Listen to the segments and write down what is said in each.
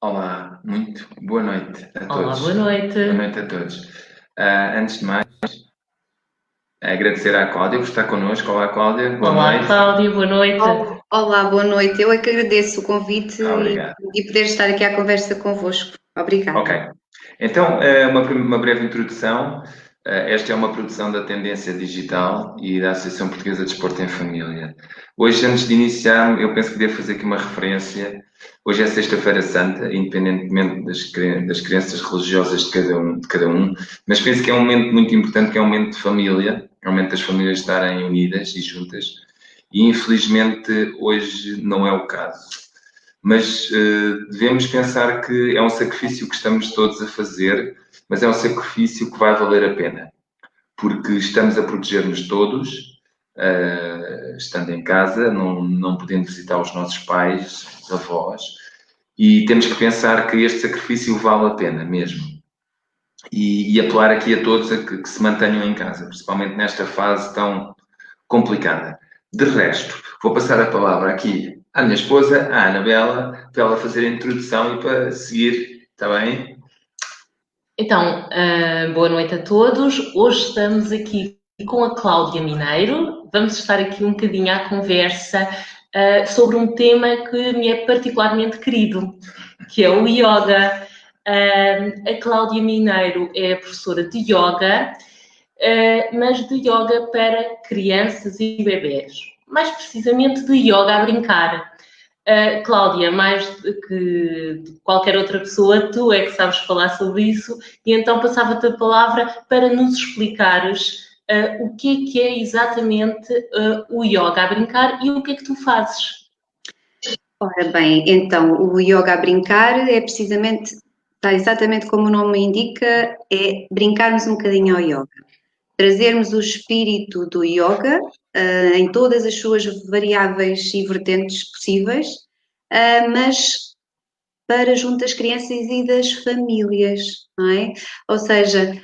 Olá, muito boa noite a Olá, todos. boa noite. Boa noite a todos. Antes de mais, agradecer à Cláudia por estar connosco. Olá, Cláudia, boa Olá, noite. Cláudia, boa noite. Olá, boa noite. Eu é que agradeço o convite Obrigado. e poder estar aqui à conversa convosco. Ok. Obrigada. Então, uma breve introdução. Esta é uma produção da Tendência Digital e da Associação Portuguesa de Desporto em Família. Hoje, antes de iniciar, eu penso que devo fazer aqui uma referência. Hoje é Sexta-feira Santa, independentemente das crenças religiosas de cada um, mas penso que é um momento muito importante, que é um momento de família, é um momento das famílias estarem unidas e juntas, e infelizmente hoje não é o caso. Mas devemos pensar que é um sacrifício que estamos todos a fazer, mas é um sacrifício que vai valer a pena, porque estamos a proteger-nos todos, estando em casa, não podendo visitar os nossos pais, os avós, e temos que pensar que este sacrifício vale a pena mesmo. E apelar aqui a todos a que se mantenham em casa, principalmente nesta fase tão complicada. De resto, vou passar a palavra aqui à minha esposa, à Anabela, para ela fazer a introdução e para seguir, está bem? Então, boa noite a todos. Hoje estamos aqui com a Cláudia Mineiro. Vamos estar aqui um bocadinho à conversa sobre um tema que me é particularmente querido, que é o yoga. A Cláudia Mineiro é professora de yoga, mas de yoga para crianças e bebés. Mais precisamente de yoga a brincar. Cláudia, mais do que qualquer outra pessoa, tu é que sabes falar sobre isso, e então passava-te a palavra para nos explicares o que é exatamente o yoga a brincar e o que é que tu fazes. Ora bem, então o yoga a brincar é precisamente, está exatamente como o nome indica, é brincarmos um bocadinho ao yoga. Trazermos o espírito do yoga em todas as suas variáveis e vertentes possíveis, mas para junto das crianças e das famílias, não é? Ou seja,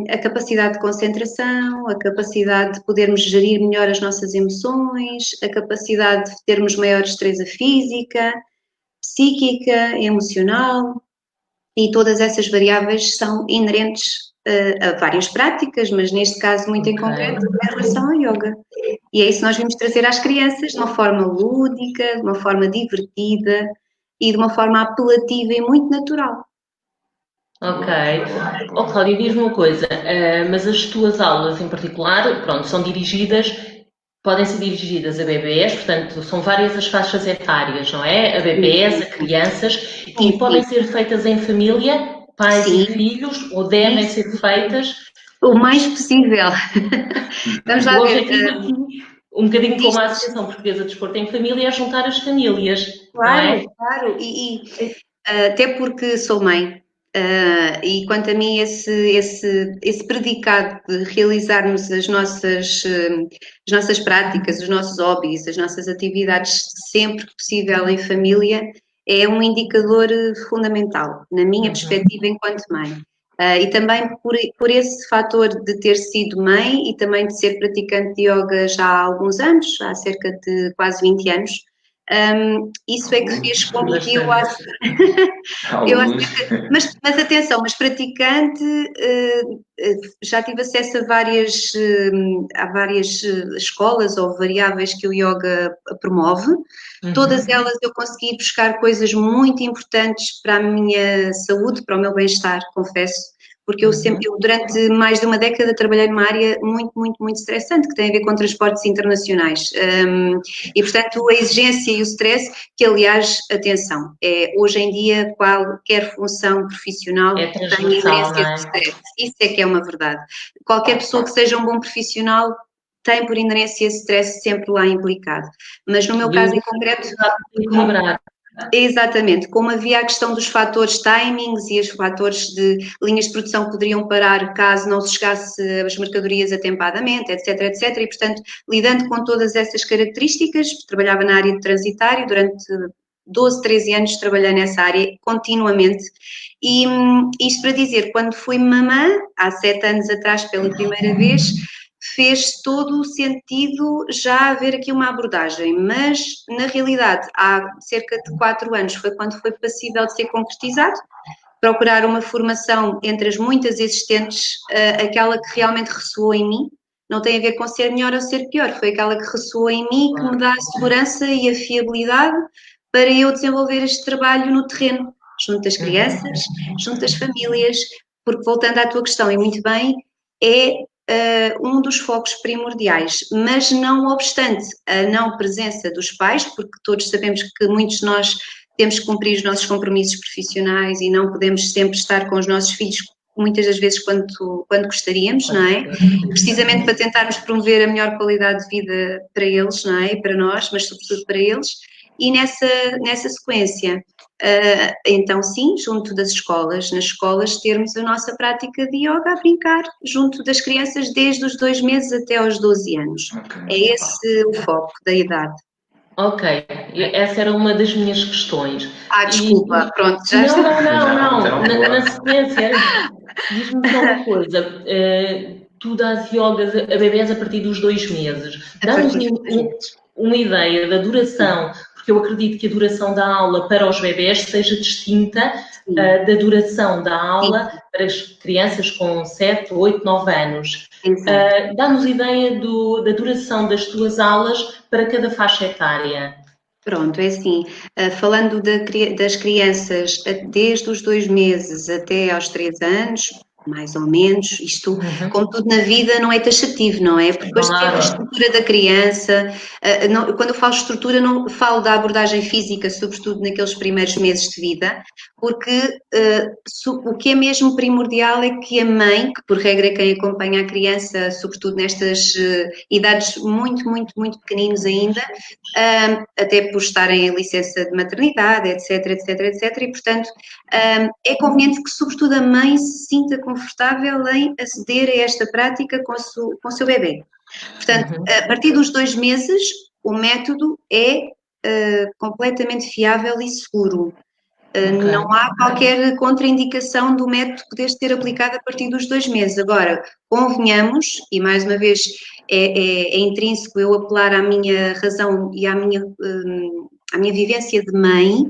a capacidade de concentração, a capacidade de podermos gerir melhor as nossas emoções, a capacidade de termos maior destreza física, psíquica, emocional, e todas essas variáveis são inerentes a várias práticas, mas neste caso muito em concreto em relação ao yoga. E é isso que nós vimos trazer às crianças de uma forma lúdica, de uma forma divertida e de uma forma apelativa e muito natural. Ok. Oh, Cláudia, diz-me uma coisa, mas as tuas aulas em particular, pronto, são dirigidas, podem ser dirigidas a bebés, portanto, são várias as faixas etárias, não é? A bebés, a crianças, e Sim, podem sim. ser feitas em família, pais e Sim, filhos, ou devem isso. ser feitas. O mais possível. Vamos O lá ver. objetivo aqui, um bocadinho como a Diz, Associação Portuguesa de Desporto em Família, é juntar as famílias, não é? claro, claro. E até porque sou mãe. E quanto a mim, esse predicado de realizarmos as nossas práticas, os nossos hobbies, as nossas atividades sempre que possível em família, é um indicador fundamental, na minha perspectiva enquanto mãe. E também por esse fator de ter sido mãe e também de ser praticante de yoga já há alguns anos, há cerca de quase 20 anos, isso é que fez com que eu Bastante. eu Alguns. mas atenção, mas praticante, já tive acesso a várias escolas ou variáveis que o yoga promove. Todas elas eu consegui buscar coisas muito importantes para a minha saúde, para o meu bem-estar, confesso, porque eu durante mais de uma década trabalhei numa área muito, muito, muito estressante, que tem a ver com transportes internacionais. E, portanto, a exigência e o stress, que aliás, atenção, hoje em dia qualquer função profissional É tem transversal, não inerência de é? stress. Isso é que é uma verdade. Qualquer pessoa que seja um bom profissional tem por inerência esse stress sempre lá implicado. Mas no meu E caso o em concreto, equilibrar. exatamente, como havia a questão dos fatores timings e os fatores de linhas de produção que poderiam parar caso não se chegasse as mercadorias atempadamente, etc, etc, e portanto, lidando com todas essas características, trabalhava na área de transitário durante 12, 13 anos, trabalhei nessa área continuamente, e isto para dizer, quando fui mamã, há 7 anos atrás pela primeira vez, fez todo o sentido já haver aqui uma abordagem, mas na realidade há cerca de 4 anos foi quando foi passível de ser concretizado, procurar uma formação entre as muitas existentes, aquela que realmente ressoou em mim, não tem a ver com ser melhor ou ser pior, foi aquela que ressoou em mim, que me dá a segurança e a fiabilidade para eu desenvolver este trabalho no terreno, junto das crianças, junto das famílias, porque voltando à tua questão, e muito bem, é um dos focos primordiais, mas não obstante a não presença dos pais, porque todos sabemos que muitos de nós temos que cumprir os nossos compromissos profissionais e não podemos sempre estar com os nossos filhos muitas das vezes quando gostaríamos, não é? Precisamente para tentarmos promover a melhor qualidade de vida para eles, não é? E para nós, mas sobretudo para eles. E nessa sequência, então sim, junto das escolas, nas escolas termos a nossa prática de yoga a brincar junto das crianças desde os 2 meses até aos 12 anos. É esse o foco da idade. Ok, essa era uma das minhas questões. Desculpa, pronto, já está. Não, na sequência, diz-me só uma coisa, tu dás yoga a bebés a partir dos 2 meses, dá-nos uma ideia da duração, porque eu acredito que a duração da aula para os bebés seja distinta da duração da aula para as crianças com 7, 8, 9 anos. Dá-nos ideia da duração das tuas aulas para cada faixa etária. Pronto, é assim, falando das crianças desde os 2 meses até aos 3 anos, mais ou menos, isto, como tudo na vida, não é taxativo, não é? Porque depois depende da estrutura da criança, quando eu falo estrutura não falo da abordagem física, sobretudo naqueles primeiros meses de vida, porque o que é mesmo primordial é que a mãe, que por regra é quem acompanha a criança, sobretudo nestas idades muito, muito, muito pequeninos ainda, até por estarem em licença de maternidade, etc, etc, etc, e portanto é conveniente que sobretudo a mãe se sinta confortável em aceder a esta prática com o seu bebê. Portanto, a partir dos 2 meses o método é completamente fiável e seguro. Não há qualquer contraindicação do método poder ter aplicado a partir dos 2 meses. Agora, convenhamos, e mais uma vez é intrínseco eu apelar à minha razão e à minha vivência de mãe,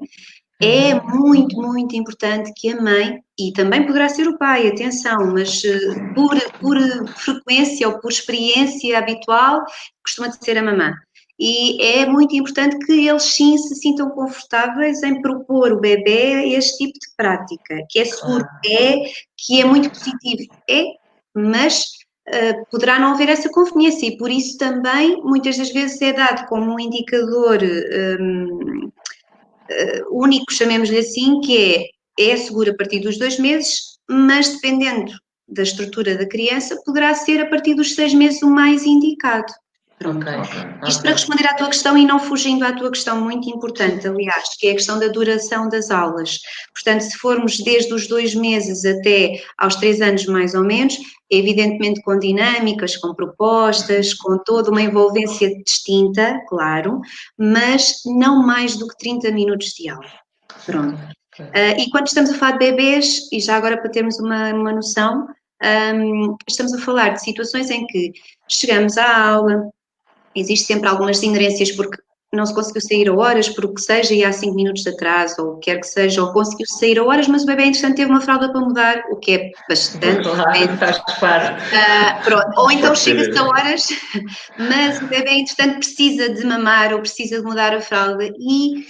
é muito, muito importante que a mãe, e também poderá ser o pai, atenção, mas por frequência ou por experiência habitual, costuma ser a mamã. E é muito importante que eles sim se sintam confortáveis em propor o bebê este tipo de prática, que é seguro, que é muito positivo, mas poderá não haver essa conveniência e por isso também muitas das vezes é dado como um indicador único, chamemos-lhe assim, que é seguro a partir dos 2 meses, mas dependendo da estrutura da criança, poderá ser a partir dos 6 meses o mais indicado. Pronto. Isto para responder à tua questão e não fugindo à tua questão muito importante, aliás, que é a questão da duração das aulas. Portanto, se formos desde os 2 meses até aos 3 anos mais ou menos, evidentemente com dinâmicas, com propostas, com toda uma envolvência distinta, claro, mas não mais do que 30 minutos de aula. Pronto. E quando estamos a falar de bebês, e já agora para termos uma noção, estamos a falar de situações em que chegamos à aula, existem sempre algumas inerências porque não se conseguiu sair a horas, por o que seja, e há 5 minutos de atraso, ou o que quer que seja, ou conseguiu sair a horas, mas o bebê, entretanto, teve uma fralda para mudar, o que é bastante. Faz parte. Pronto. Ou então chega-se a horas, mas o bebê, entretanto, precisa de mamar ou precisa de mudar a fralda, e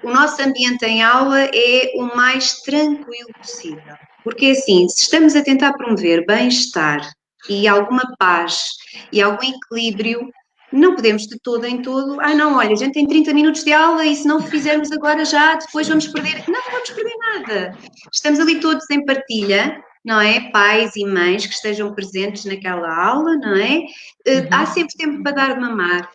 o nosso ambiente em aula é o mais tranquilo possível. Porque, assim, se estamos a tentar promover bem-estar e alguma paz e algum equilíbrio, não podemos de todo em todo, não, olha, a gente tem 30 minutos de aula e se não fizermos agora já, depois vamos perder. Não vamos perder nada. Estamos ali todos em partilha, não é? Pais e mães que estejam presentes naquela aula, não é? Há sempre tempo para dar de mamar.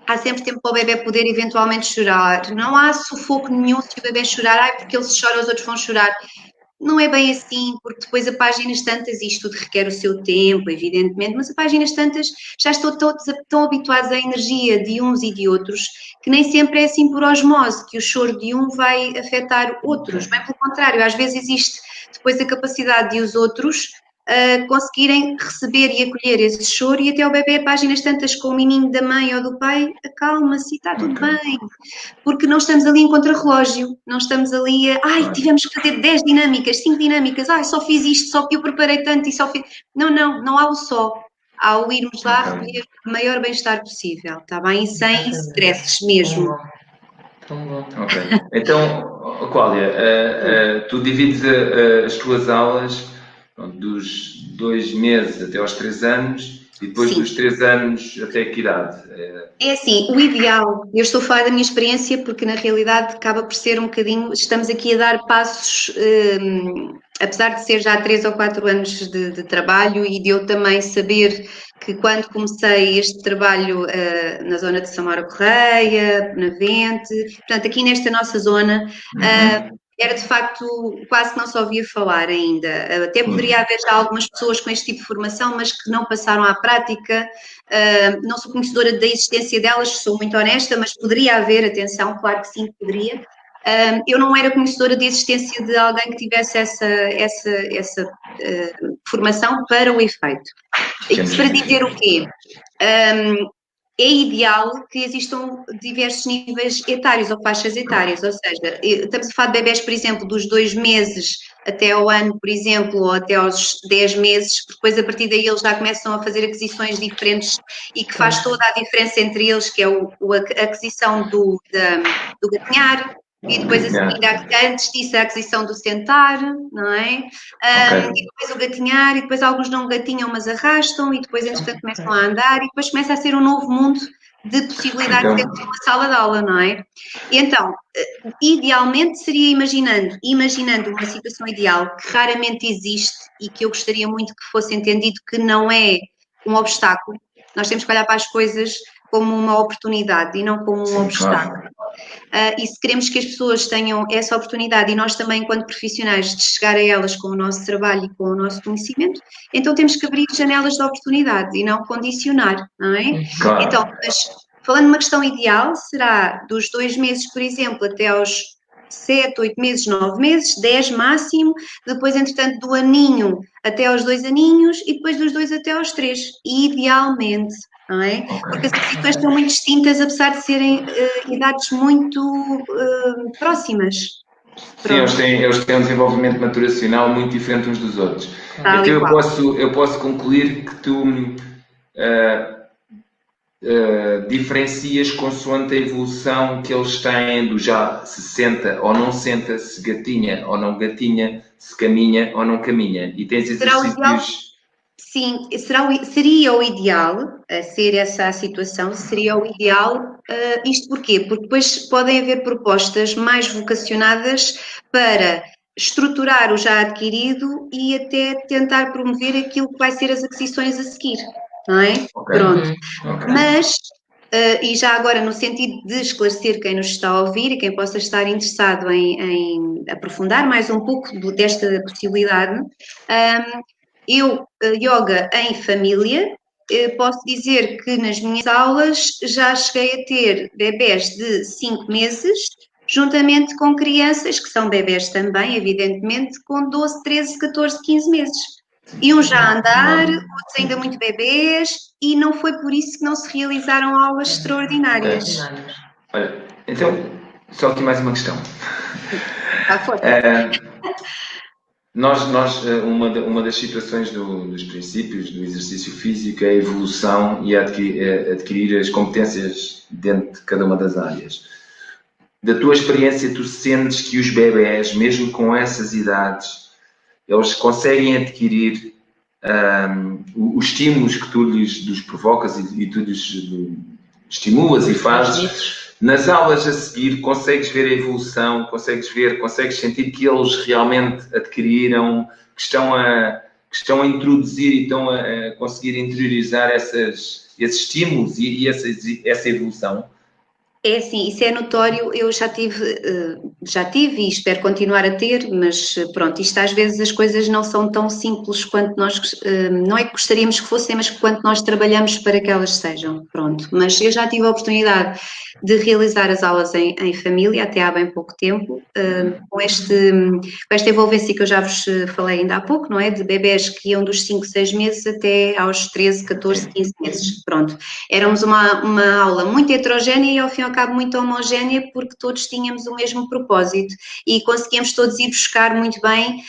Há sempre tempo para o bebê poder eventualmente chorar. Não há sufoco nenhum se o bebê chorar, porque ele se chora, os outros vão chorar. Não é bem assim, porque depois a páginas tantas, isto tudo requer o seu tempo, evidentemente, mas a páginas tantas já estão todos tão habituados à energia de uns e de outros, que nem sempre é assim por osmose, que o choro de um vai afetar outros. Bem pelo contrário, às vezes existe depois a capacidade de os outros conseguirem receber e acolher esse choro e até o bebê, páginas tantas com o menino da mãe ou do pai, acalma-se e está tudo bem. Porque não estamos ali em contrarrelógio, não estamos ali tivemos que fazer 10 dinâmicas, 5 dinâmicas, só fiz isto, só que eu preparei tanto e só fiz... Não há o só. Ao irmos lá recolher o maior bem-estar possível, está bem? Sem stresses mesmo. Tão bom. Ok. Então, Cláudia, tu divides as tuas aulas dos 2 meses até aos 3 anos e depois dos 3 anos até que idade? É assim, o ideal, eu estou a falar da minha experiência porque na realidade acaba por ser um bocadinho, estamos aqui a dar passos, apesar de ser já 3 ou 4 anos de trabalho e de eu também saber que quando comecei este trabalho na zona de Samora Correia, na Vente, portanto aqui nesta nossa zona, era de facto, quase que não se ouvia falar ainda. Até poderia haver já algumas pessoas com este tipo de formação, mas que não passaram à prática. Não sou conhecedora da existência delas, sou muito honesta, mas poderia haver, atenção, claro que sim, poderia. Eu não era conhecedora da existência de alguém que tivesse essa formação para o efeito. Isso para dizer o quê? É ideal que existam diversos níveis etários ou faixas etárias, ou seja, estamos a falar de bebés, por exemplo, dos 2 meses até ao ano, por exemplo, ou até aos 10 meses, depois a partir daí eles já começam a fazer aquisições diferentes e que faz toda a diferença entre eles, que é a aquisição do gatinhar, e depois a seguir, antes disso, a aquisição do sentar, não é? E depois o gatinhar, e depois alguns não gatinham, mas arrastam, e depois, entretanto, começam a andar, e depois começa a ser um novo mundo de possibilidades dentro de uma sala de aula, não é? E então, idealmente seria imaginando uma situação ideal que raramente existe e que eu gostaria muito que fosse entendido que não é um obstáculo. Nós temos que olhar para as coisas como uma oportunidade e não como um obstáculo. E se queremos que as pessoas tenham essa oportunidade e nós também, enquanto profissionais, de chegar a elas com o nosso trabalho e com o nosso conhecimento, então temos que abrir janelas de oportunidade e não condicionar, não é? Claro. Então, mas falando de uma questão ideal, será dos 2 meses, por exemplo, até aos 7, 8 meses, 9 meses, 10 máximo, depois, entretanto, do aninho até aos 2 aninhos e depois dos 2 até aos 3, idealmente. Não é? Porque as aquisições são muito distintas, apesar de serem idades muito próximas. Sim, eles têm um desenvolvimento maturacional muito diferente uns dos outros. Então eu posso concluir que tu diferencias consoante a evolução que eles têm do já se senta ou não senta, se gatinha ou não gatinha, se caminha ou não caminha. E tens exercícios... Sim, seria o ideal, ser essa a situação, seria o ideal, isto porquê? Porque depois podem haver propostas mais vocacionadas para estruturar o já adquirido e até tentar promover aquilo que vai ser as aquisições a seguir, não é? Pronto. Mas, e já agora no sentido de esclarecer quem nos está a ouvir e quem possa estar interessado em aprofundar mais um pouco desta possibilidade, yoga em família, posso dizer que nas minhas aulas já cheguei a ter bebés de 5 meses, juntamente com crianças, que são bebés também, evidentemente, com 12, 13, 14, 15 meses. E uns já a andar, outros ainda muito bebés, e não foi por isso que não se realizaram aulas extraordinárias. Olha, então, só aqui mais uma questão. Uma das situações dos princípios do exercício físico é a evolução e adquirir as competências dentro de cada uma das áreas. Da tua experiência, tu sentes que os bebés, mesmo com essas idades, eles conseguem adquirir os estímulos que tu lhes provocas e tu lhes estimulas e fazes? Nas aulas a seguir, consegues ver a evolução, consegues sentir que eles realmente adquiriram, que estão a introduzir e estão a conseguir interiorizar esses estímulos e essa evolução? É assim, isso é notório, eu já tive e espero continuar a ter, mas pronto, isto às vezes as coisas não são tão simples quanto nós, não é que gostaríamos que fossem, mas quanto nós trabalhamos para que elas sejam, pronto. Mas eu já tive a oportunidade de realizar as aulas em família, até há bem pouco tempo, com esta envolvência que eu já vos falei ainda há pouco, não é? De bebés que iam dos 5, 6 meses até aos 13, 14, 15 meses, pronto. Éramos uma aula muito heterogénea e ao fim e ao cabo muito homogénea porque todos tínhamos o mesmo propósito e conseguíamos todos ir buscar muito bem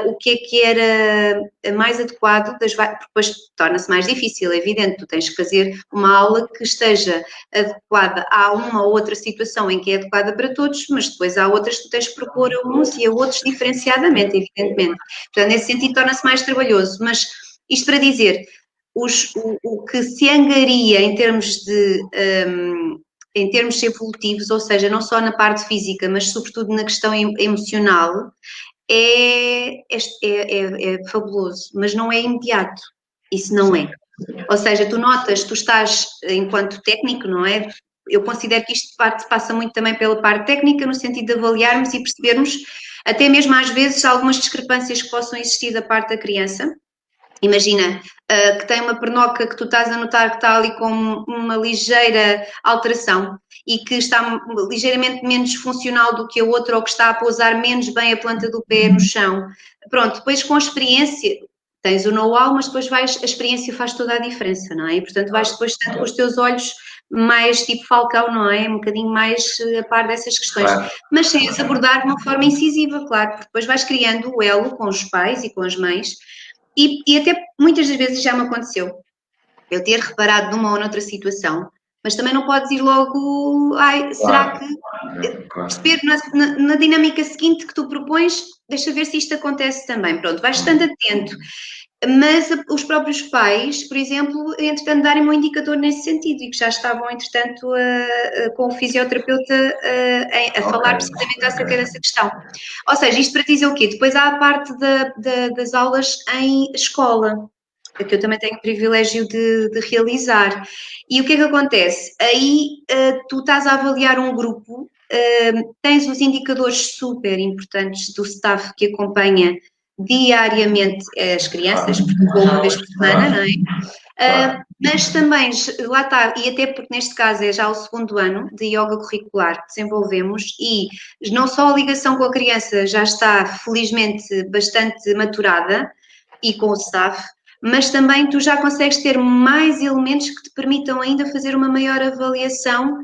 o que era mais adequado, porque depois torna-se mais difícil, é evidente, tu tens que fazer uma aula que esteja adequada a uma ou outra situação em que é adequada para todos, mas depois há outras que tu tens que propor a uns e a outros diferenciadamente, evidentemente. Portanto, nesse sentido torna-se mais trabalhoso, mas isto para dizer, o que se angaria em termos evolutivos, ou seja, não só na parte física, mas sobretudo na questão emocional, é fabuloso, mas não é imediato. Isso não é. Ou seja, tu notas, tu estás, enquanto técnico, não é? Eu considero que isto passa muito também pela parte técnica, no sentido de avaliarmos e percebermos, até mesmo às vezes, algumas discrepâncias que possam existir da parte da criança. Imagina que tem uma pernoca que tu estás a notar que está ali com uma ligeira alteração e que está ligeiramente menos funcional do que a outra ou que está a pousar menos bem a planta do pé no chão. Pronto, depois com a experiência, tens o know-how, mas depois a experiência faz toda a diferença, não é? E portanto vais depois tanto com os teus olhos mais tipo Falcão, não é? Um bocadinho mais a par dessas questões, mas sem as abordar de uma forma incisiva, claro, porque depois vais criando o elo com os pais e com as mães. E até muitas das vezes já me aconteceu eu ter reparado numa ou noutra situação, mas também não podes ir logo, será que perceber na dinâmica seguinte que tu propões, deixa ver se isto acontece também, pronto, vais estando atento. Mas os próprios pais, por exemplo, entretanto, darem-me um indicador nesse sentido e que já estavam, entretanto, com o fisioterapeuta a falar precisamente acerca dessa questão. Ou seja, isto para dizer o quê? Depois há a parte das aulas em escola, que eu também tenho o privilégio de realizar. E o que é que acontece? Aí tu estás a avaliar um grupo, tens os indicadores super importantes do staff que acompanha diariamente as crianças, porque vou uma vez por semana, não é? Mas também, lá está, e até porque neste caso é já o segundo ano de yoga curricular que desenvolvemos e não só a ligação com a criança já está felizmente bastante maturada e com o staff, mas também tu já consegues ter mais elementos que te permitam ainda fazer uma maior avaliação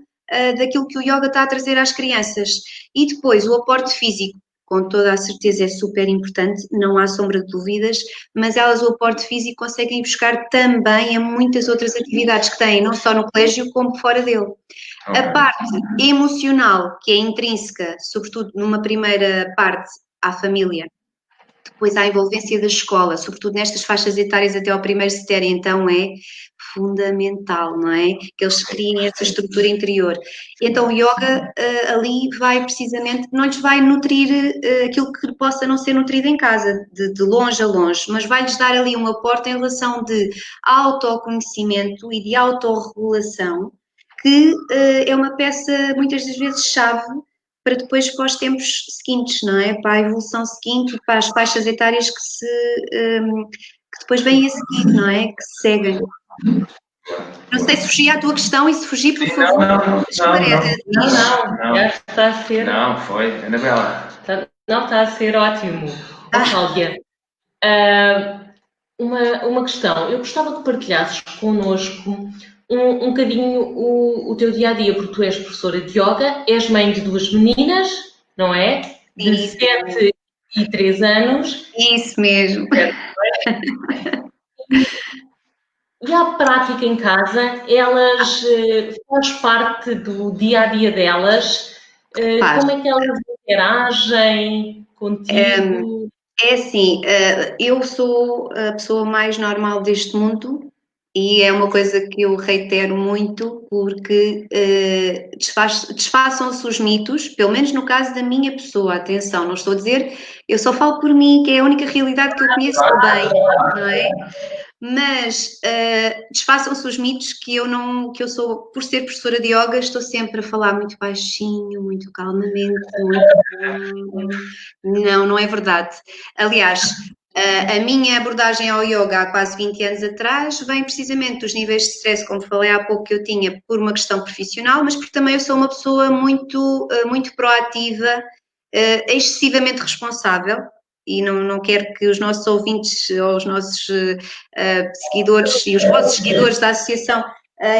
daquilo que o yoga está a trazer às crianças. E depois o aporte físico, com toda a certeza é super importante, não há sombra de dúvidas, mas elas o aporte físico conseguem ir buscar também a muitas outras atividades que têm, não só no colégio como fora dele. A parte emocional, que é intrínseca, sobretudo numa primeira parte à família, depois há a envolvência da escola, sobretudo nestas faixas etárias até ao primeiro setério, então é fundamental, não é? Que eles criem essa estrutura interior. Então o yoga ali vai precisamente, não lhes vai nutrir aquilo que possa não ser nutrido em casa, de longe a longe, mas vai-lhes dar ali um aporte em relação de autoconhecimento e de autorregulação, que é uma peça muitas das vezes chave para depois para os tempos seguintes, não é? Para a evolução seguinte, para as faixas etárias que depois vêm a seguir, não é? Que se seguem. Não sei se fugi à tua questão e se fugir, por favor, não, já está a ser... Não, foi, Anabela. Não, está a ser ótimo. Cláudia, uma questão. Eu gostava que partilhasses connosco um bocadinho o teu dia-a-dia, porque tu és professora de yoga, és mãe de 2 meninas, não é? De 7 e 3 anos. Isso mesmo. E a prática em casa, elas faz parte do dia-a-dia delas? Como é que elas interagem contigo? É assim, eu sou a pessoa mais normal deste mundo e é uma coisa que eu reitero muito porque desfaçam-se os mitos, pelo menos no caso da minha pessoa, atenção, não estou a dizer, eu só falo por mim, que é a única realidade que eu conheço bem, não é? mas desfaçam-se os mitos que eu sou, por ser professora de yoga, estou sempre a falar muito baixinho, muito calmamente, não é verdade. Aliás, a minha abordagem ao yoga há quase 20 anos atrás vem precisamente dos níveis de stress, como falei há pouco, que eu tinha por uma questão profissional, mas porque também eu sou uma pessoa muito proativa, excessivamente responsável, e não quero que os nossos ouvintes ou os nossos seguidores e os vossos seguidores da associação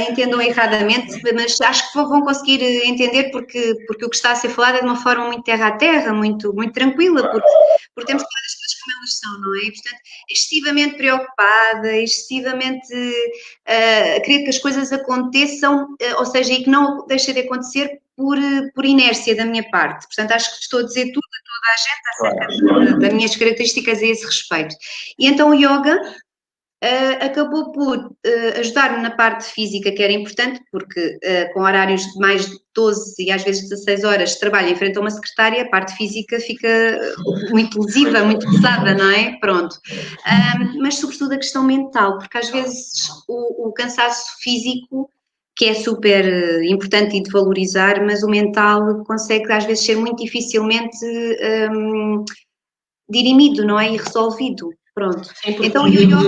entendam erradamente, mas acho que vão conseguir entender porque o que está a ser falado é de uma forma muito terra a terra, muito tranquila, porque temos que falar as coisas como elas são, não é? E, portanto, excessivamente preocupada, excessivamente a querer que as coisas aconteçam, ou seja, e que não deixa de acontecer por inércia da minha parte. Portanto, acho que estou a dizer tudo a toda a gente acerca das minhas características a esse respeito. E então o yoga acabou por ajudar-me na parte física, que era importante, porque com horários de mais de 12 e às vezes 16 horas de trabalho em frente a uma secretária, a parte física fica muito lesiva, muito pesada, não é? Pronto. Mas sobretudo a questão mental, porque às vezes o cansaço físico, que é super importante e de valorizar, mas o mental consegue às vezes ser muito dificilmente dirimido, não é? E resolvido. Pronto. Sim, então o yoga...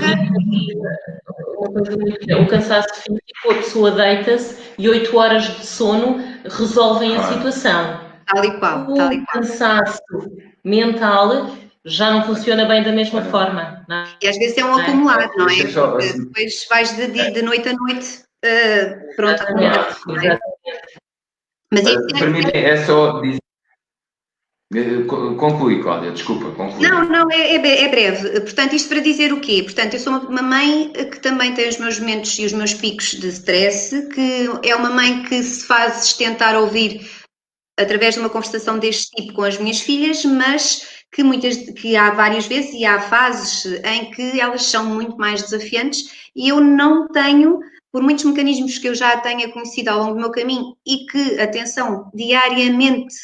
O cansaço físico, a pessoa deita-se e 8 horas de sono resolvem a situação. Tal e qual. O cansaço mental já não funciona bem da mesma forma. Não é? E às vezes é um acumulado, não é? Porque depois vais de noite a noite, pronto, acumulado. Mas permitem, é só dizer. Conclui, Cláudia, desculpa, conclui. Não, é breve. Portanto, isto para dizer o quê? Portanto, eu sou uma mãe que também tem os meus momentos e os meus picos de stress, que é uma mãe que se faz sustentar ouvir através de uma conversação deste tipo com as minhas filhas, mas que há várias vezes e há fases em que elas são muito mais desafiantes e eu não tenho, por muitos mecanismos que eu já tenha conhecido ao longo do meu caminho e que, atenção, diariamente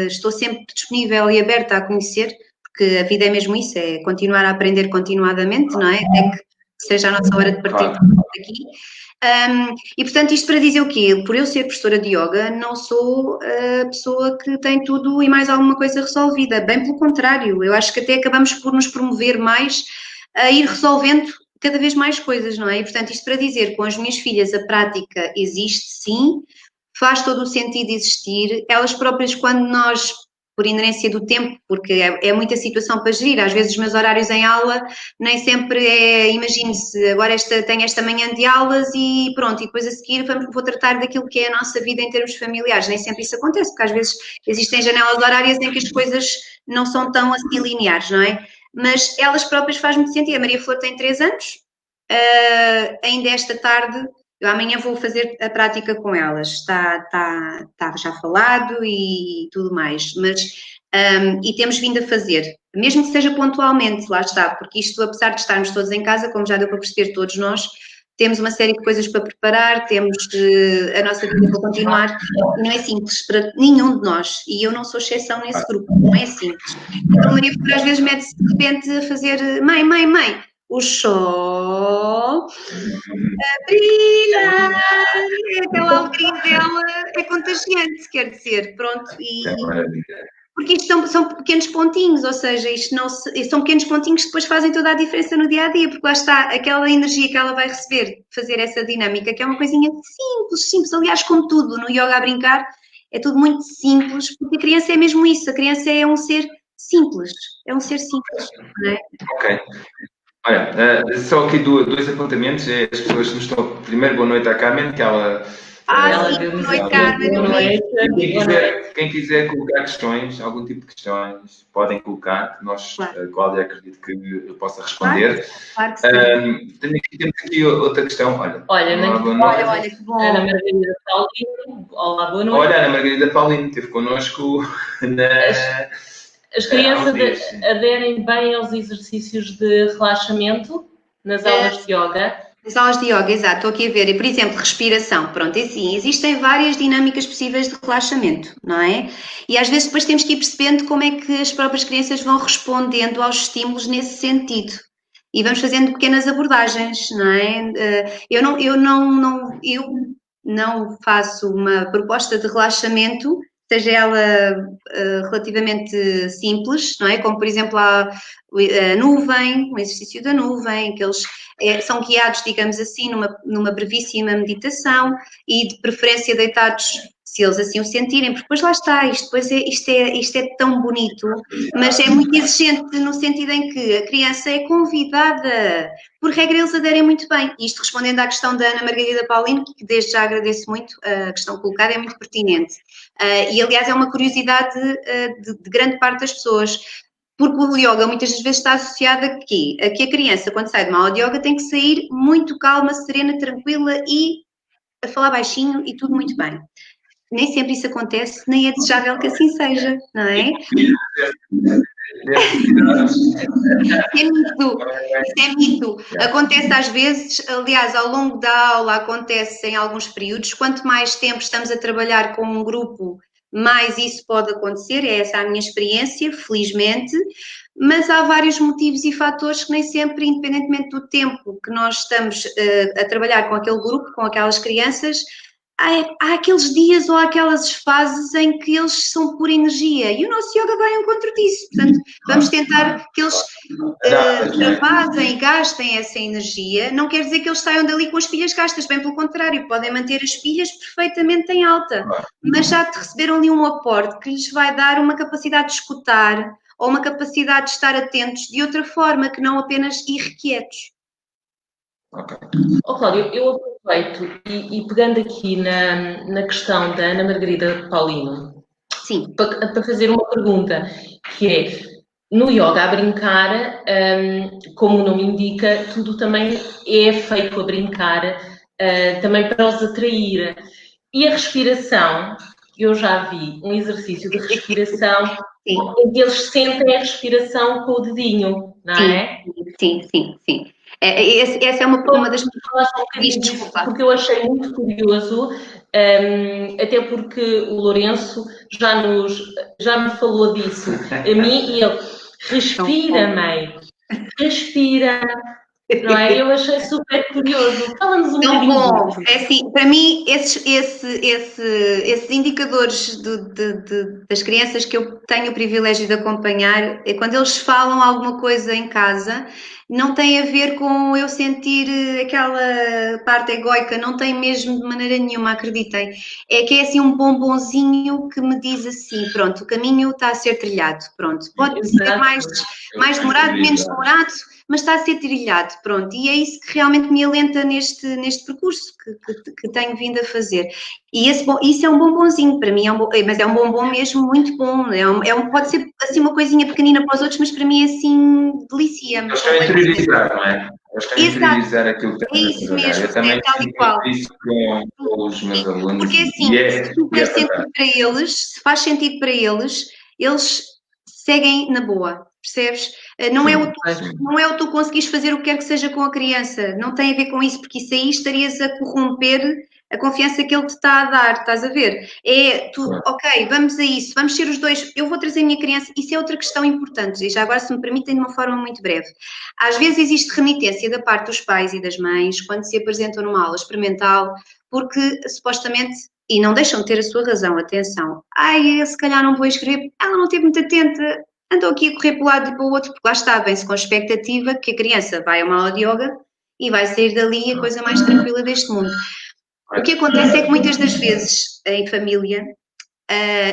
estou sempre disponível e aberta a conhecer, porque a vida é mesmo isso, é continuar a aprender continuadamente, não é? Até que seja a nossa hora de partir daqui. E portanto, isto para dizer o quê? Por eu ser professora de yoga, não sou a pessoa que tem tudo e mais alguma coisa resolvida, bem pelo contrário, eu acho que até acabamos por nos promover mais a ir resolvendo cada vez mais coisas, não é? E portanto, isto para dizer, com as minhas filhas a prática existe sim, faz todo o sentido existir, elas próprias quando nós, por inerência do tempo, porque é muita situação para gerir, às vezes os meus horários em aula nem sempre imagine-se, agora tenho esta manhã de aulas e pronto, e depois a seguir vou tratar daquilo que é a nossa vida em termos familiares, nem sempre isso acontece, porque às vezes existem janelas horárias em que as coisas não são tão assim lineares, não é? Mas elas próprias fazem muito sentido, a Maria Flor tem 3 anos, ainda esta tarde, eu amanhã vou fazer a prática com elas, está já falado e tudo mais, mas e temos vindo a fazer, mesmo que seja pontualmente, lá está, porque isto, apesar de estarmos todos em casa, como já deu para perceber todos nós, temos uma série de coisas para preparar, temos a nossa vida para continuar, e não é simples para nenhum de nós, e eu não sou exceção nesse grupo, não é simples. Então a Maria às vezes mete-se de repente a fazer, mãe, o sol a brilhar, aquela alegria dela é contagiante, quer dizer, pronto, porque isto são pequenos pontinhos, ou seja, são pequenos pontinhos que depois fazem toda a diferença no dia-a-dia, porque lá está, aquela energia que ela vai receber, fazer essa dinâmica, que é uma coisinha simples, aliás, como tudo, no yoga a brincar, é tudo muito simples, porque a criança é mesmo isso, a criança é um ser simples, não é? Ok. Olha, só aqui dois apontamentos. As pessoas que nos estão. Primeiro, boa noite à Carmen, que ela. Boa noite, Carmen. Quem quiser colocar questões, algum tipo de questões, podem colocar, que nós, claro. Cláudia, acredito que eu possa responder. Claro que sim. Temos aqui outra questão. Olha, que bom. Ana Margarida Paulino. Olá, boa noite. Olha, Ana Margarida Paulino esteve connosco na. As crianças aderem bem aos exercícios de relaxamento nas aulas de yoga? Nas aulas de yoga, exato, estou aqui a ver. E, por exemplo, respiração. Pronto, é assim, existem várias dinâmicas possíveis de relaxamento, não é? E às vezes depois temos que ir percebendo como é que as próprias crianças vão respondendo aos estímulos nesse sentido. e vamos fazendo pequenas abordagens, não é? Eu não faço uma proposta de relaxamento, seja ela relativamente simples, não é? Como, por exemplo, a nuvem, o exercício da nuvem, que eles são guiados, digamos assim, numa brevíssima meditação e de preferência deitados, se eles assim o sentirem, porque depois lá está, isto é tão bonito, mas é muito exigente no sentido em que a criança é convidada, por regra eles aderem muito bem. Isto respondendo à questão da Ana Margarida Paulino, que desde já agradeço muito, a questão colocada é muito pertinente. E aliás é uma curiosidade de grande parte das pessoas, porque o yoga muitas das vezes está associado a quê? A que a criança, quando sai de uma aula de yoga, tem que sair muito calma, serena, tranquila e a falar baixinho e tudo muito bem. Nem sempre isso acontece, nem é desejável que assim seja, não é? Isso é mito. Acontece às vezes, aliás, ao longo da aula acontece em alguns períodos, quanto mais tempo estamos a trabalhar com um grupo, mais isso pode acontecer, é essa a minha experiência, felizmente, mas há vários motivos e fatores que nem sempre, independentemente do tempo que nós estamos a trabalhar com aquele grupo, com aquelas crianças, há aqueles dias ou aquelas fases em que eles são pura energia e o nosso yoga vai ao encontro disso. Portanto, vamos tentar que eles extravasem e gastem essa energia. Não quer dizer que eles saiam dali com as pilhas gastas, bem pelo contrário, podem manter as pilhas perfeitamente em alta, mas já receberam ali um aporte que lhes vai dar uma capacidade de escutar ou uma capacidade de estar atentos de outra forma, que não apenas irrequietos. Cláudio, eu aproveito e pegando aqui na questão da Ana Margarida Paulino, sim, para fazer uma pergunta, que é, no yoga a brincar, como o nome indica, tudo também é feito a brincar, também para os atrair. E a respiração, eu já vi um exercício de respiração em que eles sentem a respiração com o dedinho, não é? Sim. Essa é uma das desculpa. Porque eu achei muito curioso, até porque o Lourenço já me falou disso a mim e ele respira, mãe, respira, não é? Eu achei super curioso. Fala-nos um bocadinho. Bom, é assim, para mim esses indicadores das crianças que eu tenho o privilégio de acompanhar, é quando eles falam alguma coisa em casa, não tem a ver com eu sentir aquela parte egóica, não tem mesmo de maneira nenhuma, acreditem. É que é assim um bombonzinho que me diz assim, pronto, o caminho está a ser trilhado, pronto. Pode ser mais demorado, menos demorado, mas está a ser trilhado, pronto. E é isso que realmente me alenta neste percurso que tenho vindo a fazer. E isso é um bombonzinho, para mim, mas é um bombom mesmo muito bom. Pode ser assim uma coisinha pequenina para os outros, mas para mim é assim, delicia-me. Eles querem interiorizar, não é? Eles querem interiorizar aquilo que é isso mesmo, eu também tal e qual. isso com os meus alunos. Porque assim, se faz sentido para eles, eles seguem na boa, percebes? Não é o tu conseguires fazer o que quer que seja com a criança, não tem a ver com isso, porque isso aí estarias a corromper a confiança que ele te está a dar, estás a ver? Ok, vamos a isso, vamos ser os dois, eu vou trazer a minha criança, isso é outra questão importante, e já agora se me permitem de uma forma muito breve. Às vezes existe renitência da parte dos pais e das mães, quando se apresentam numa aula experimental, porque supostamente, e não deixam de ter a sua razão, atenção, se calhar não vou escrever, ela não esteve muito atenta, andou aqui a correr para o lado e para o outro, porque lá está, vem-se com a expectativa que a criança vai a uma aula de yoga e vai sair dali a coisa mais tranquila deste mundo. O que acontece é que muitas das vezes em família,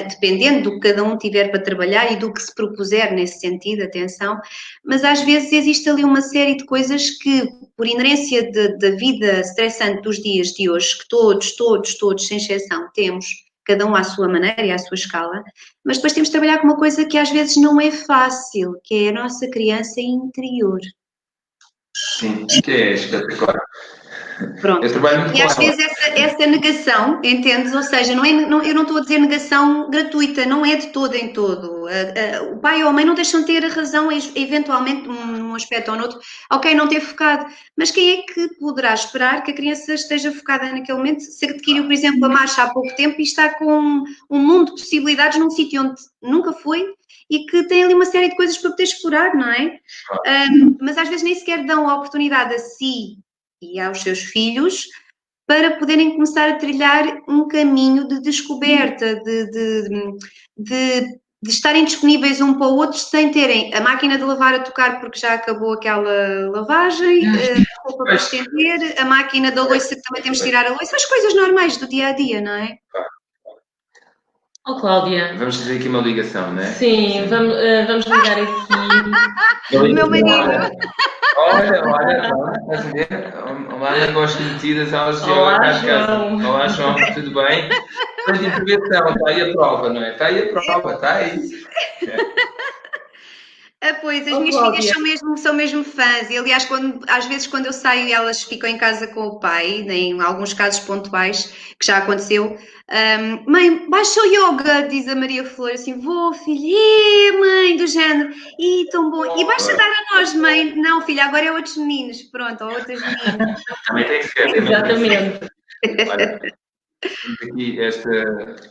dependendo do que cada um tiver para trabalhar e do que se propuser nesse sentido, atenção, mas às vezes existe ali uma série de coisas que, por inerência da vida estressante dos dias de hoje, que todos, sem exceção, temos, cada um à sua maneira e à sua escala, mas depois temos de trabalhar com uma coisa que às vezes não é fácil, que é a nossa criança interior. Sim, que é espetacular. Pronto. E às vezes essa negação, entendes? Ou seja, eu não estou a dizer negação gratuita, não é de todo em todo. O pai ou a mãe não deixam de ter a razão, eventualmente, num aspecto ou no outro, ok, não ter focado. Mas quem é que poderá esperar que a criança esteja focada naquele momento? Se adquiriu, por exemplo, a marcha há pouco tempo e está com um mundo de possibilidades num sítio onde nunca foi e que têm ali uma série de coisas para poder explorar, não é? Mas às vezes nem sequer dão a oportunidade a si e aos seus filhos para poderem começar a trilhar um caminho de descoberta, de estarem disponíveis um para o outro sem terem a máquina de lavar a tocar porque já acabou aquela lavagem, a roupa para estender, a máquina da louça que também temos de tirar a louça, as coisas normais do dia a dia, não é? Oh, Cláudia. Vamos fazer aqui uma ligação, não é? Sim, vamos ligar aqui. O meu marido. Olha, estás a ver? Olá, Ana, gosto metidas aulas de yoga Olá, cá de casa. João. Olá, João, tudo bem? Mas de intervenção, está aí a prova, não é? Está aí a prova, está aí. Pois, as minhas filhas são mesmo fãs, e aliás, às vezes quando eu saio e elas ficam em casa com o pai, em alguns casos pontuais, que já aconteceu, mãe, baixa o yoga, diz a Maria Flor, assim, vou filha, mãe, do género, tão bom, e baixa dar a nós, mãe, não filha, agora é outros meninos, pronto, ou outras meninas. Também tem que ser. Exatamente. Olha, aqui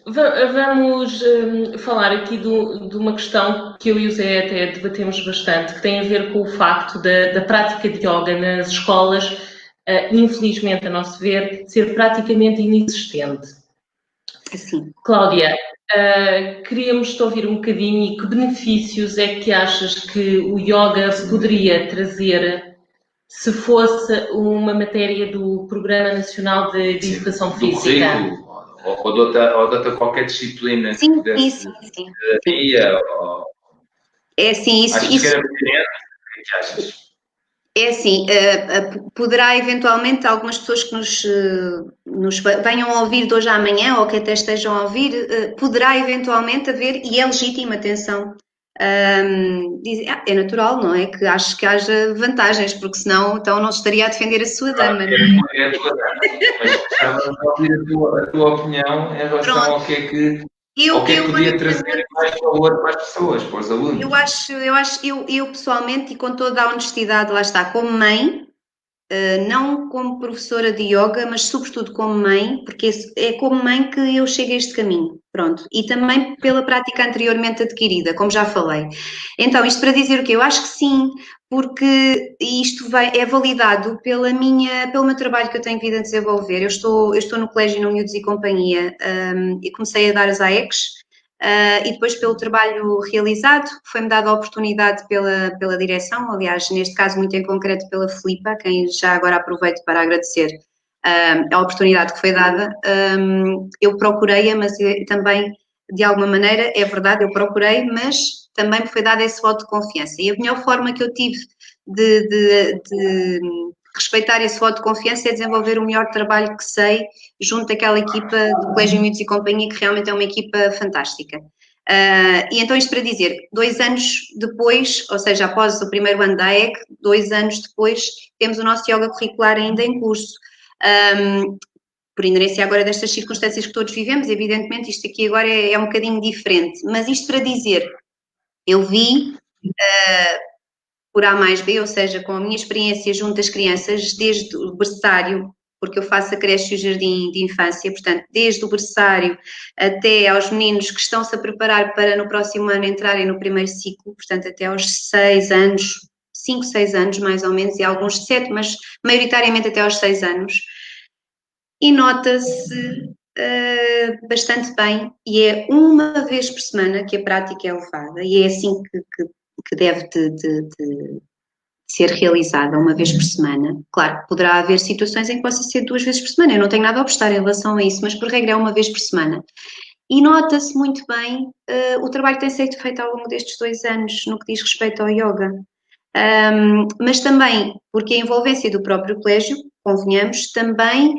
Vamos falar aqui de uma questão que eu e o Zé até debatemos bastante, que tem a ver com o facto da prática de yoga nas escolas, infelizmente, a nosso ver, ser praticamente inexistente. Sim. Cláudia, queríamos te ouvir um bocadinho e que benefícios é que achas que o yoga poderia trazer se fosse uma matéria do Programa Nacional de Educação Física? Ou de outra qualquer disciplina que pudesse sim. É assim, achas que era pertinente? O que achas? É assim, poderá eventualmente algumas pessoas que nos venham a ouvir de hoje à amanhã ou que até estejam a ouvir, poderá eventualmente haver, e é legítimo, atenção, dizer, é natural, não é? Que acho que haja vantagens, porque senão então não estaria a defender a sua dama. É a tua dama, mas gostava de ouvir a tua opinião em relação ao que é que podia trazer mais valor para as pessoas, para os alunos. Eu pessoalmente, e com toda a honestidade, lá está, como mãe, não como professora de yoga, mas sobretudo como mãe, porque é como mãe que eu chego a este caminho, pronto, e também pela prática anteriormente adquirida, como já falei. Então, isto para dizer o quê? Eu acho que sim, porque isto é validado pelo meu trabalho que eu tenho vindo a desenvolver. Eu estou no Colégio No Miúdos e Companhia e comecei a dar as AECs, e depois pelo trabalho realizado, foi-me dada a oportunidade pela direção, aliás, neste caso muito em concreto pela Filipa, a quem já agora aproveito para agradecer a oportunidade que foi dada. Eu procurei-a, mas também, de alguma maneira, é verdade, eu procurei, mas também me foi dado esse voto de confiança. E a melhor forma que eu tive de respeitar esse voto de confiança é desenvolver o melhor trabalho que sei junto daquela equipa do Colégio Miúdos e Companhia, que realmente é uma equipa fantástica. E então isto para dizer, 2 anos depois, ou seja, após o primeiro ano da AEC, 2 anos depois, temos o nosso yoga curricular ainda em curso. Por inerência agora destas circunstâncias que todos vivemos, evidentemente isto aqui agora é um bocadinho diferente, mas isto para dizer, eu vi por A mais B, ou seja, com a minha experiência junto às crianças, desde o berçário, porque eu faço a creche e o jardim de infância, portanto, desde o berçário até aos meninos que estão-se a preparar para no próximo ano entrarem no primeiro ciclo, portanto, até aos 6 anos, 5, 6 anos mais ou menos, e alguns 7, mas maioritariamente até aos 6 anos, e nota-se bastante bem, e é uma vez por semana que a prática é levada, e é assim que deve de ser realizada uma vez por semana. Claro, poderá haver situações em que possa ser 2 vezes por semana, eu não tenho nada a obstar em relação a isso, mas por regra é uma vez por semana. E nota-se muito bem o trabalho que tem sido feito ao longo destes 2 anos no que diz respeito ao yoga. Mas também porque a envolvência do próprio colégio, convenhamos, também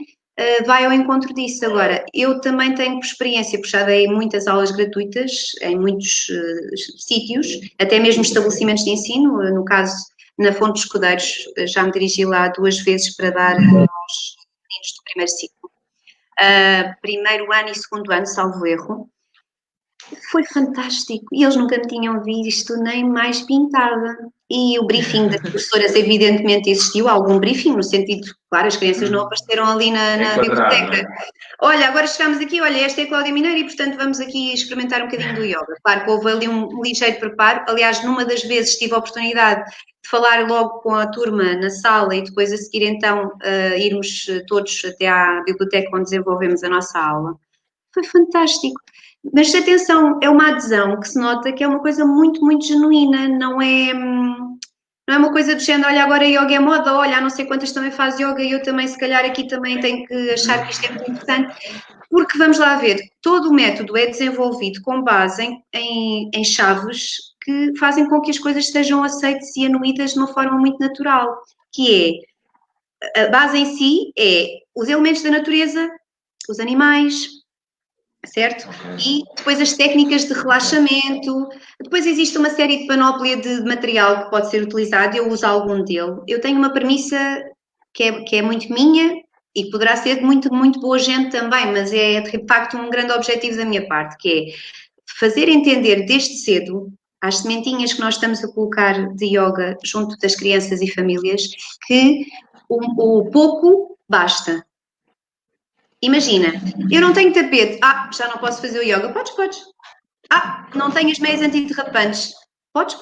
vai ao encontro disso. Agora, eu também tenho por experiência, porque já dei muitas aulas gratuitas em muitos sítios, até mesmo estabelecimentos de ensino, no caso, na Fonte dos Escudeiros, já me dirigi lá 2 vezes para dar aos meninos do primeiro ciclo. Primeiro ano e segundo ano, salvo erro. foi fantástico. E eles nunca me tinham visto nem mais pintada. E o briefing das professoras, evidentemente, existiu algum briefing, no sentido, claro, as crianças não apareceram ali na Enquadrado, biblioteca. Olha, agora chegamos aqui, olha, esta é a Cláudia Mineiro e, portanto, vamos aqui experimentar um bocadinho do yoga. Claro que houve ali um ligeiro preparo. Aliás, numa das vezes tive a oportunidade de falar logo com a turma na sala e depois a seguir, então, irmos todos até à biblioteca onde desenvolvemos a nossa aula. Foi fantástico. Mas atenção, é uma adesão que se nota que é uma coisa muito, muito genuína, não é uma coisa do género, olha, agora yoga é moda, olha, há não sei quantas também faz yoga e eu também, se calhar, aqui também tenho que achar que isto é muito interessante. Porque, vamos lá ver, todo o método é desenvolvido com base em chaves que fazem com que as coisas sejam aceitas e anuídas de uma forma muito natural, que é, a base em si é os elementos da natureza, os animais, certo? E depois as técnicas de relaxamento, depois existe uma série de panóplia de material que pode ser utilizado, eu uso algum dele. Eu tenho uma premissa que é muito minha e que poderá ser de muito, muito boa gente também, mas é de facto um grande objetivo da minha parte, que é fazer entender desde cedo às sementinhas que nós estamos a colocar de yoga junto das crianças e famílias que o pouco basta. Imagina, eu não tenho tapete, já não posso fazer o yoga, podes. Não tenho as meias antiderrapantes, podes.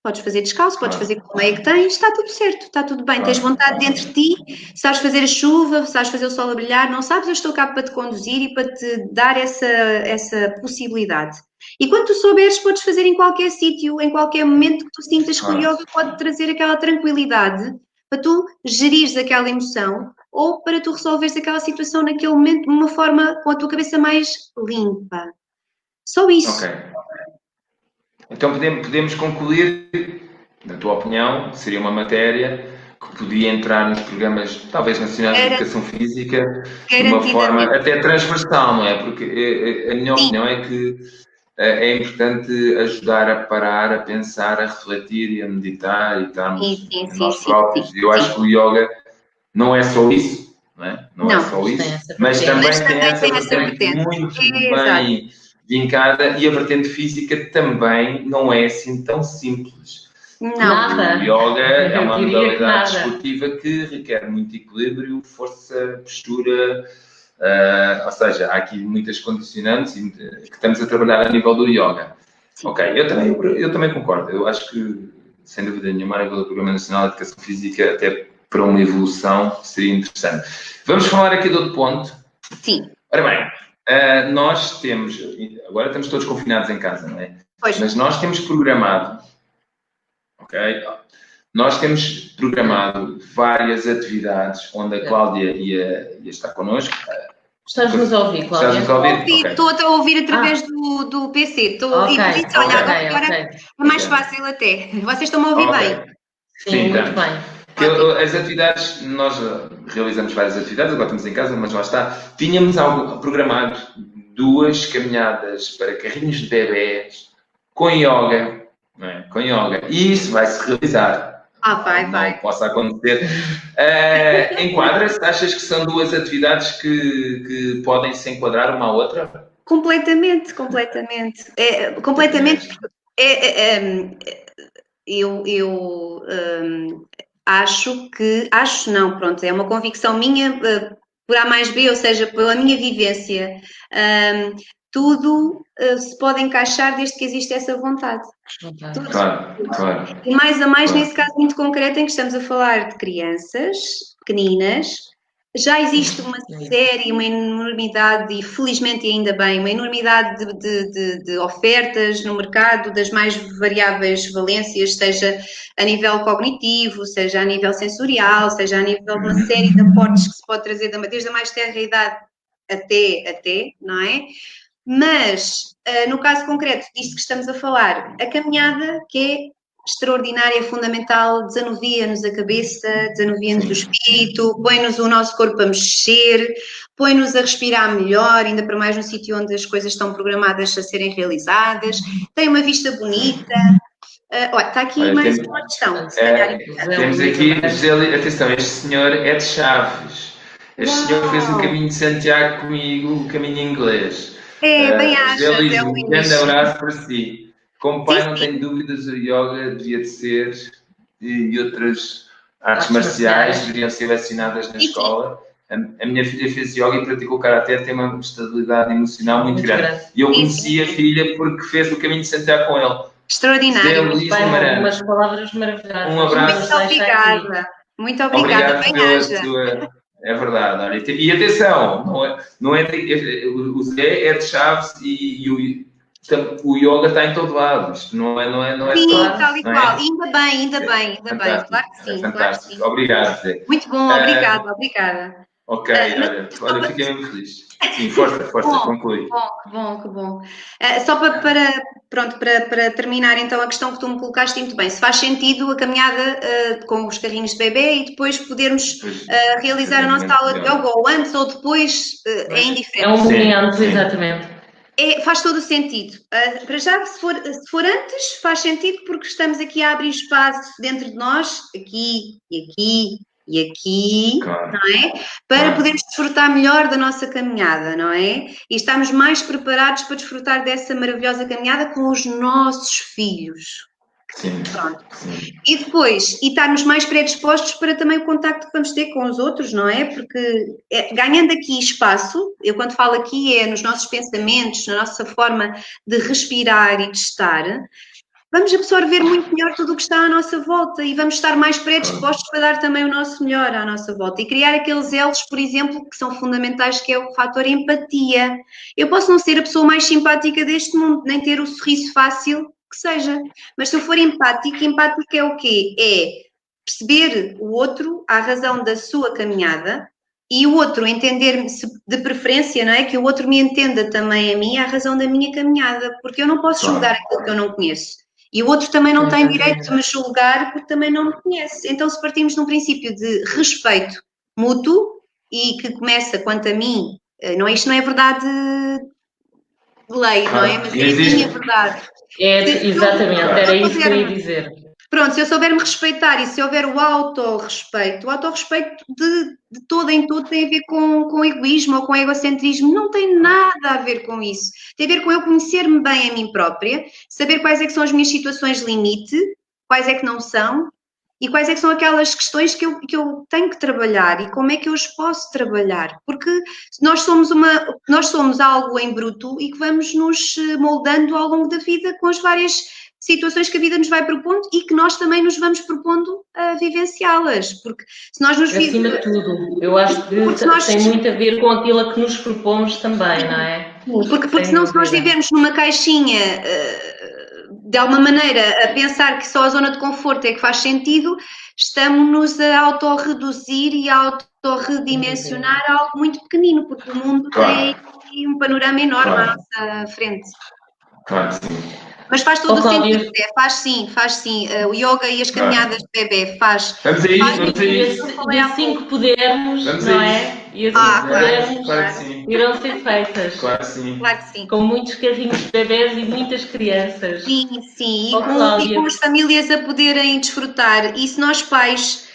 Podes fazer descalço, podes fazer com a meia que tens, está tudo certo, está tudo bem, tens vontade dentro de ti, sabes fazer a chuva, sabes fazer o sol a brilhar, não sabes, eu estou cá para te conduzir e para te dar essa possibilidade. E quando tu souberes, podes fazer em qualquer sítio, em qualquer momento que tu sintas que o yoga pode trazer aquela tranquilidade para tu gerires aquela emoção ou para tu resolveres aquela situação naquele momento de uma forma com a tua cabeça mais limpa. Só isso. Ok. Então podemos concluir, na tua opinião, seria uma matéria que podia entrar nos programas, talvez nacionais de educação física, de uma forma até transversal, não é? Porque a minha opinião é que é importante ajudar a parar, a pensar, a refletir e a meditar e estarmos nós próprios. Eu acho que o yoga não é só isso, não é? Não é só isso, mas também tem essa vertente muito bem vincada e a vertente física também não é assim tão simples. Não. O yoga é uma modalidade desportiva que requer muito equilíbrio, força, postura, ou seja, há aqui muitas condicionantes que estamos a trabalhar a nível do yoga. Ok, eu também concordo. Eu acho que, sem dúvida nenhuma, a nível do Programa Nacional de Educação Física, até para uma evolução, seria interessante. Vamos falar aqui de outro ponto. Sim. Ora bem, nós temos, agora estamos todos confinados em casa, não é? Pois. Mas nós temos programado, ok? Nós temos programado várias atividades onde a Cláudia ia estar connosco. Estás-nos a ouvir, Cláudia? Estás-nos a ouvir? Estou a ouvir através do PC. Agora é mais fácil até. Vocês estão-me a ouvir bem? Sim, muito bem. As atividades, nós realizamos várias atividades, agora estamos em casa, mas lá está. Tínhamos programado 2 caminhadas para carrinhos de bebés com yoga, não é? Com yoga. E isso vai-se realizar. Vai. Não possa acontecer. Enquadra-se? Achas que são 2 atividades que podem se enquadrar uma à outra? Completamente. Eu acho não, pronto, é uma convicção minha, por A mais B, ou seja, pela minha vivência, tudo se pode encaixar desde que existe essa vontade. Claro. E mais a mais nesse caso muito concreto em que estamos a falar de crianças pequeninas, já existe uma série, uma enormidade, e felizmente e ainda bem, uma enormidade de ofertas no mercado das mais variáveis valências, seja a nível cognitivo, seja a nível sensorial, seja a nível de uma série de aportes que se pode trazer desde a mais tenra idade até, não é? Mas, no caso concreto disto que estamos a falar, a caminhada, que é extraordinária, fundamental, desanuvia-nos a cabeça, desanuvia-nos o espírito, põe-nos o nosso corpo a mexer, põe-nos a respirar melhor, ainda para mais no sítio onde as coisas estão programadas a serem realizadas, tem uma vista bonita. Olha, está aqui mais uma questão. Temos aqui, atenção, este senhor é de Chaves. Este senhor fez o caminho de Santiago comigo, o caminho inglês. Bem-aja, Zé Zé Luís, um grande Luís. abraço para si. Como pai, Sim, não sim. tenho dúvidas, o yoga devia de ser e outras artes Artes marciais marciais. deveriam ser ensinadas na Sim, sim. escola. A minha filha fez yoga e praticou karaté, tem uma estabilidade emocional muito Muito grande. grande. E eu Sim, conheci a filha porque fez o caminho de Santiago com ele. Zé Extraordinário. Luís Bem, Guimarães, umas palavras maravilhosas. um abraço. Muito Nos deixa aqui. obrigada. Muito obrigada. Obrigado pela Bem-aja. tua. É verdade. Olha, e atenção, o Zé é de Chaves o yoga está em todo lado. Isto não é Sim, só. Claro. tal e Não qual. é? Ainda bem, ainda É bem, ainda bem. fantástico. Claro que É sim, claro que sim. fantástico. Obrigado, Zé. Muito bom, obrigada, obrigada. Ok, Mas só olha, para... fiquei mesmo feliz. Sim, força, Bom, conclui. que bom, que bom. Só pronto, para terminar então a questão que tu me colocaste muito bem, se faz sentido a caminhada com os carrinhos de bebê e depois podermos realizar a nossa aula de yoga, ou antes ou depois, é indiferente. É um momento, Sim. exatamente. Faz todo o sentido. Para já, se for antes, faz sentido porque estamos aqui a abrir espaço dentro de nós, aqui e aqui e aqui, Claro. não é? Para podermos desfrutar melhor da nossa caminhada, não é? E estarmos mais preparados para desfrutar dessa maravilhosa caminhada com os nossos filhos. Sim. Pronto. Sim. E depois, estarmos mais predispostos para também o contacto que vamos ter com os outros, não é? Porque ganhando aqui espaço, eu quando falo aqui é nos nossos pensamentos, na nossa forma de respirar e de estar, vamos absorver muito melhor tudo o que está à nossa volta e vamos estar mais predispostos para dar também o nosso melhor à nossa volta e criar aqueles elos, por exemplo, que são fundamentais, que é o fator empatia. Eu posso não ser a pessoa mais simpática deste mundo, nem ter o sorriso fácil que seja, mas se eu for empática é o quê? É perceber o outro à razão da sua caminhada e o outro entender-me de preferência, não é? Que o outro me entenda também a mim à razão da minha caminhada, porque eu não posso julgar aquilo que eu não conheço. E o outro também não tem direito de me julgar porque também não me conhece. Então, se partimos de um princípio de respeito mútuo e que começa, quanto a mim, isto não é verdade de lei, não é? Mas é a minha verdade. Exatamente, era isso que eu ia dizer. Pronto, se eu souber-me respeitar e se houver o autorrespeito de todo em todo tem a ver com egoísmo ou com egocentrismo, não tem nada a ver com isso. Tem a ver com eu conhecer-me bem a mim própria, saber quais é que são as minhas situações limite, quais é que não são, e quais é que são aquelas questões que eu tenho que trabalhar e como é que eu os posso trabalhar. Porque nós somos algo em bruto e que vamos nos moldando ao longo da vida com as várias situações que a vida nos vai propondo e que nós também nos vamos propondo a vivenciá-las, porque se nós nos acima de tudo, eu acho que tem muito a ver com aquilo a que nos propomos também, não é? Porque senão se nós vivermos numa caixinha de alguma maneira a pensar que só a zona de conforto é que faz sentido, estamos-nos a autorreduzir e a autorredimensionar algo muito pequenino, porque o mundo tem um panorama enorme à nossa frente. Claro, sim. Mas faz todo o sentido, faz sim. O yoga e as caminhadas de bebê faz. Vamos a isso, E assim que pudermos, não é? E assim que pudermos, irão ser feitas. Claro que sim. Claro que sim. Com muitos carrinhos de bebés e muitas crianças. Sim. E com as famílias a poderem desfrutar. E se nós pais,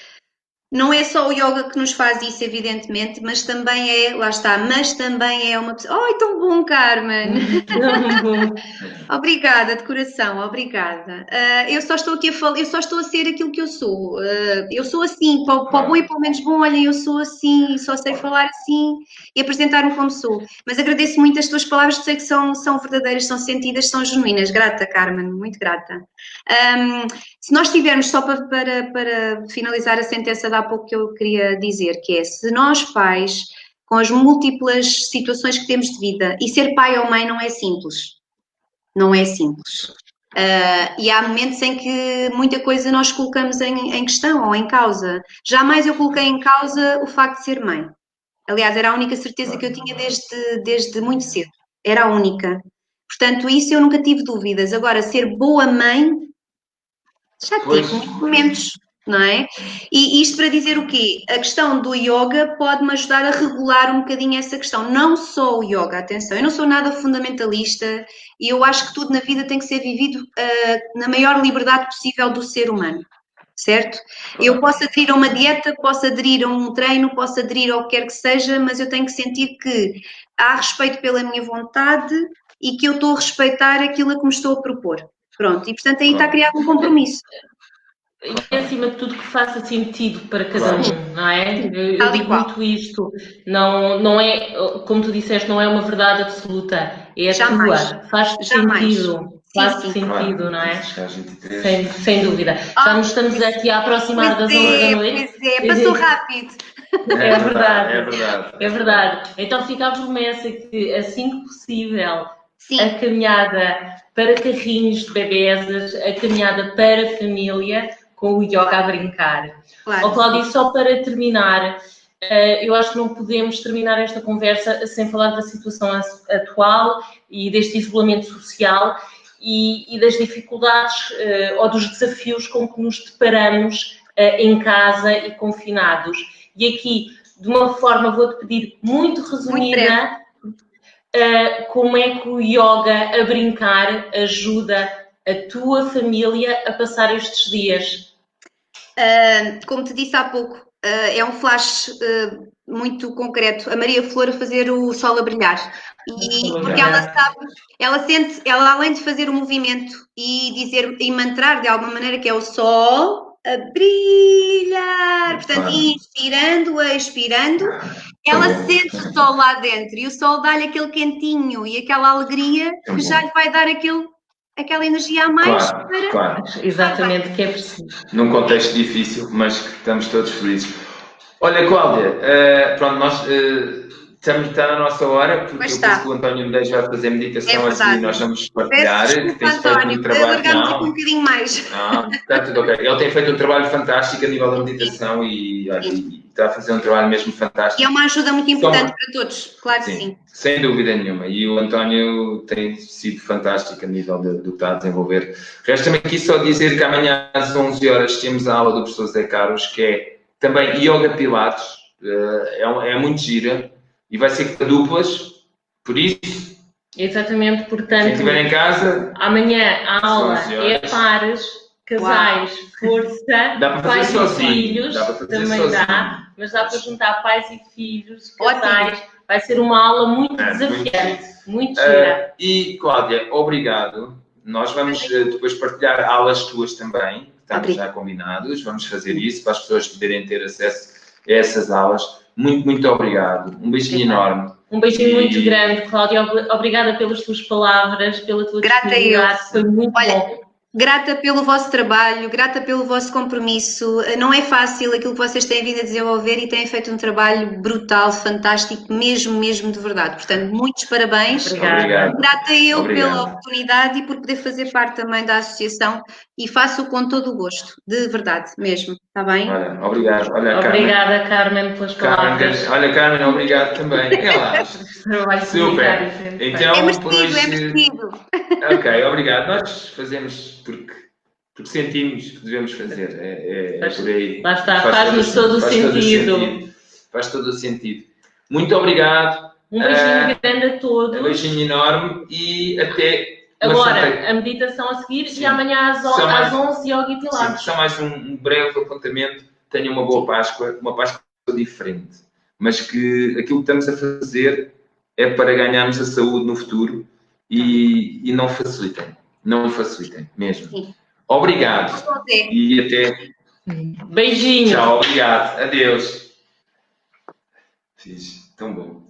não é só o yoga que nos faz isso, evidentemente, mas também é, lá está, mas também é uma pessoa. Oh, tão bom, Carmen! Obrigada, de coração, obrigada. Eu só estou aqui a falar, eu só estou a ser aquilo que eu sou. Eu sou assim, para o bom e para o menos bom, olhem, eu sou assim, só sei falar assim e apresentar-me como sou. Mas agradeço muito as tuas palavras, sei que são verdadeiras, são sentidas, são genuínas. Grata, Carmen, muito grata. Se nós tivermos, só para finalizar a sentença de há pouco que eu queria dizer, que é, se nós pais, com as múltiplas situações que temos de vida, e ser pai ou mãe não é simples. Não é simples. E há momentos em que muita coisa nós colocamos em questão ou em causa. Jamais eu coloquei em causa o facto de ser mãe. Aliás, era a única certeza que eu tinha desde muito cedo. Era a única. Portanto, isso eu nunca tive dúvidas. Agora, ser boa mãe, já tive muitos momentos, não é? E isto para dizer o quê? A questão do yoga pode-me ajudar a regular um bocadinho essa questão. Não só o yoga, atenção, eu não sou nada fundamentalista e eu acho que tudo na vida tem que ser vivido na maior liberdade possível do ser humano. certo? Eu posso aderir a uma dieta, posso aderir a um treino, posso aderir ao que quer que seja, mas eu tenho que sentir que há respeito pela minha vontade e que eu estou a respeitar aquilo a que me estou a propor. Pronto, e portanto aí está criado um compromisso. E acima de tudo que faça sentido para cada um, não é? Eu Tal e digo qual. muito isto, não é, como tu disseste, não é uma verdade absoluta, é a Jamais. tua, faz-te Jamais. sentido, Sim, faz-te sim. sentido, Claro, não é? às 23. Sem dúvida. Já nos estamos aqui a aproximar das 11 da noite. Pois é, passou rápido. É verdade. É verdade. É verdade. Então fica a promessa que, assim que possível, Sim. a caminhada para carrinhos de bebês, a caminhada para a família, com o yoga a brincar. Claro. Cláudia, só para terminar, eu acho que não podemos terminar esta conversa sem falar da situação atual e deste isolamento social e das dificuldades ou dos desafios com que nos deparamos em casa e confinados. E aqui, de uma forma, vou-te pedir muito resumida, como é que o yoga a brincar ajuda a tua família a passar estes dias? Como te disse há pouco, é um flash muito concreto. A Maria Flor a fazer o sol a brilhar. E porque ela sabe, ela sente, ela além de fazer o movimento e dizer e mantrar de alguma maneira que é o sol a brilhar, portanto, inspirando, expirando, ela sente o sol lá dentro e o sol dá-lhe aquele quentinho e aquela alegria que já lhe vai dar aquela energia a mais para. Claro. Exatamente, que é preciso. Num contexto difícil, mas que estamos todos felizes. Olha, Cláudia, pronto, nós está na nossa hora, porque eu penso que o António Medeiros vai fazer meditação a seguir e nós vamos partilhar. Peço desculpa, que tens feito António, um trabalho. alargamos aqui um bocadinho mais. Não, está tudo ok. Ele tem feito um trabalho fantástico a nível da meditação e está a fazer um trabalho mesmo fantástico. E é uma ajuda muito importante para todos, claro que sim. Sem dúvida nenhuma. E o António tem sido fantástico a nível do que está a desenvolver. Resta-me aqui só dizer que amanhã às 11 horas temos a aula do professor Zé Carlos, que é também Yoga Pilates. É muito gira e vai ser para duplas, por isso. Exatamente, portanto. Quem estiver em casa. Amanhã a aula é pares, casais, força, pais e filhos, também dá, mas dá para juntar pais e filhos, casais. Vai ser uma aula muito desafiante, muito gira. E, Cláudia, obrigado. Nós vamos depois partilhar aulas tuas também, estamos já combinados, vamos fazer isso para as pessoas poderem ter acesso a essas aulas. Muito, muito obrigado. Um beijinho enorme. Um beijinho muito grande, Cláudia. Obrigada pelas tuas palavras, pela tua disponibilidade. Foi muito bom. Grata pelo vosso trabalho, grata pelo vosso compromisso. Não é fácil aquilo que vocês têm vindo a desenvolver e têm feito um trabalho brutal, fantástico, mesmo, mesmo de verdade. Portanto, muitos parabéns. Obrigada. Grata eu pela oportunidade e por poder fazer parte também da associação e faço com todo o gosto, de verdade mesmo. Está bem? Olha, obrigado. Olha, obrigada, Carmen, pelas palavras. Olha, Carmen, obrigado também. Super. Então, é merecido. Ok, obrigado. Nós fazemos porque sentimos que devemos fazer. É por aí. Lá está, faz-nos todo o sentido. Faz todo o sentido. Muito obrigado. Um beijinho grande a todos. Um beijinho enorme e até... Agora, a meditação a seguir e amanhã às 11 yoga e pilates. Só mais um breve apontamento. Tenha uma boa Páscoa, uma Páscoa diferente. Mas que aquilo que estamos a fazer é para ganharmos a saúde no futuro e não facilitem. Não facilitem, mesmo. Sim. Obrigado. E até... Beijinho. Tchau, obrigado. Adeus. Fiz. Tão bom.